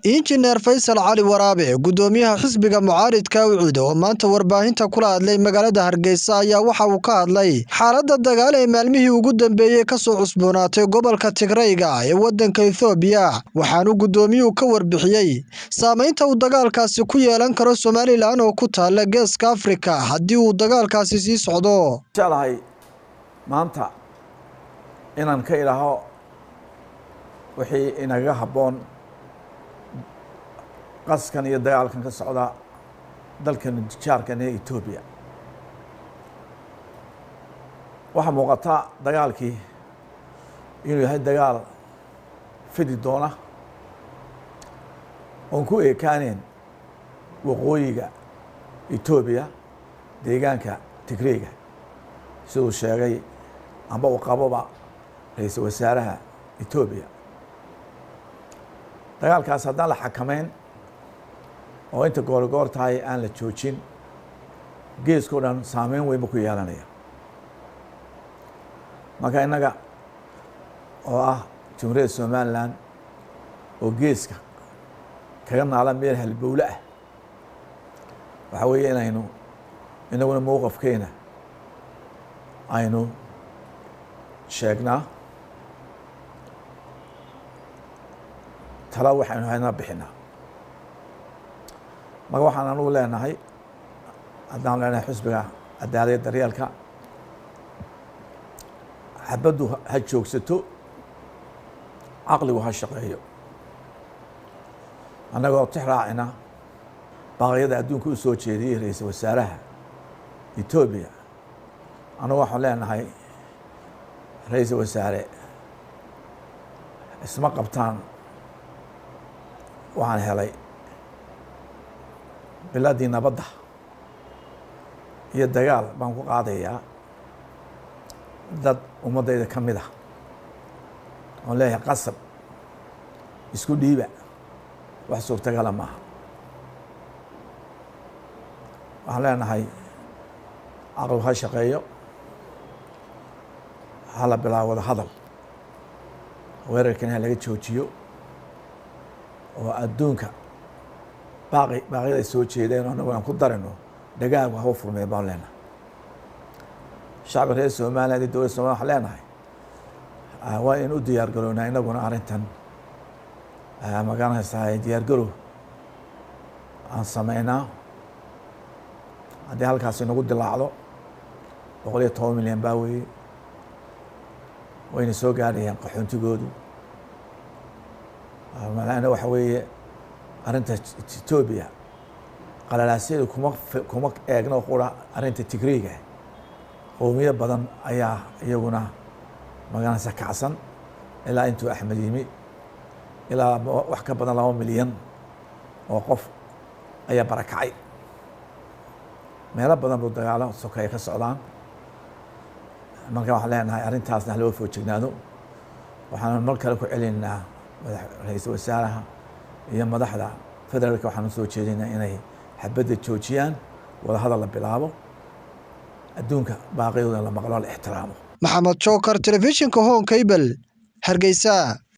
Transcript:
Injineer Faysal Cali Waraabe gudoomiyaha xisbiga mucaaridka Ucud oo maanta warbaahinta kula hadlay magaalada Hargeysa ayaa waxa uu ka hadlay xaaladda dagaal ee maalmihii ugu dambeeyay ka soo cusboonaatay gobolka Tigrayga ee wadanka Itoobiya waxaanu gudoomiyuhu ka warbixiyay saameynta uu dagaalkaasi ku yeelan karo Soomaaliland oo ku taala Geeska Afrika haddii uu dagaalkaasi sii socdo. Jalahay maanta inaan ka ilaaho wixii inaga haboon qaskan iyo dagaalkan ka socda dalkan jaarkan ee Itoobiya waxa muuqata dagaalkii inuu yahay dagaal fidi doona oo ku eekaaneen waqooyiga Itoobiya deegaanka Tigrayga sidoo sheegay amba uu qababa ra'iisul wasaaraha Itoobiya dagaalkaas haddaan la xakameyn oo inta goor tahay aan la joojin geesko dhan saameyn weyn ku yeelanaya marka inaga oo ah Jamhuuriyadda Soomaaliland oo geeska kaga naala meel halbowle ah waxa weeye inaynu inaguna mowqifkeena aynu sheegnaa tala waxaynu hayna bixinaa marka waxaan anugu leenahay haddaan leenahay xisbiga cadaaladda daryeelka xabaddu ha joogsato caqligu ha shaqeeyo annagoo tixraacina baaqyada adduunka u soo jeediyey ra'iisul wasaaraha Itoobiya anagu waxaan leenahay ra'iisul wasaare isma qabtaan waxaan helay biladii nabadda iyo dagaal baan ku qaadayaa dad ummadayda ka mid ah oon leeyahay qasab isku dhiiba wax suurtagala maaha waxaan leenahay caqligu ha shaqeeyo hala bilaabo wada hadal weerarkan ha laga joojiyo oo adduunka baaqyada soo jeedeen anagu aan ku darino dhagaagu ha u furmay baan leenahay shacabka reer Soomaaliland iyo dowladda Soomaaliya waxaan leenahay waa in u diyaar garownaa inaguna arrintan magaranaysaa diyaar garow aan sameynaa haddii halkaasi nagu dilaacdo 110 milyan baa weeye wayna soo gaadhayaan qaxoontigoodu malaana waxa weeye arrinta Itoobiya qalalaasyada kuma eegno qura arrinta Tigrayga qowmiyo badan ayaa iyaguna magaranaysa kacsan ilaa intuu Axmed yimi ilaa wax ka badan 2 milyan oo qof ayaa barakacay meelo badan oo dagaalo sokay ka socdaan marka waxaan leenahay arrintaasna loo foojignaado waxaan mar kale ku celinaa ra'iisul wasaaraha iyo madaxda federaalka waxaan soo jeedinaa inay xabadda joojiyaan wada hadal la bilaabo adduunka baaqyadooda la maqlo la ixtiraamo Maxamed Joker telefishinka Home Cable Hargeysa.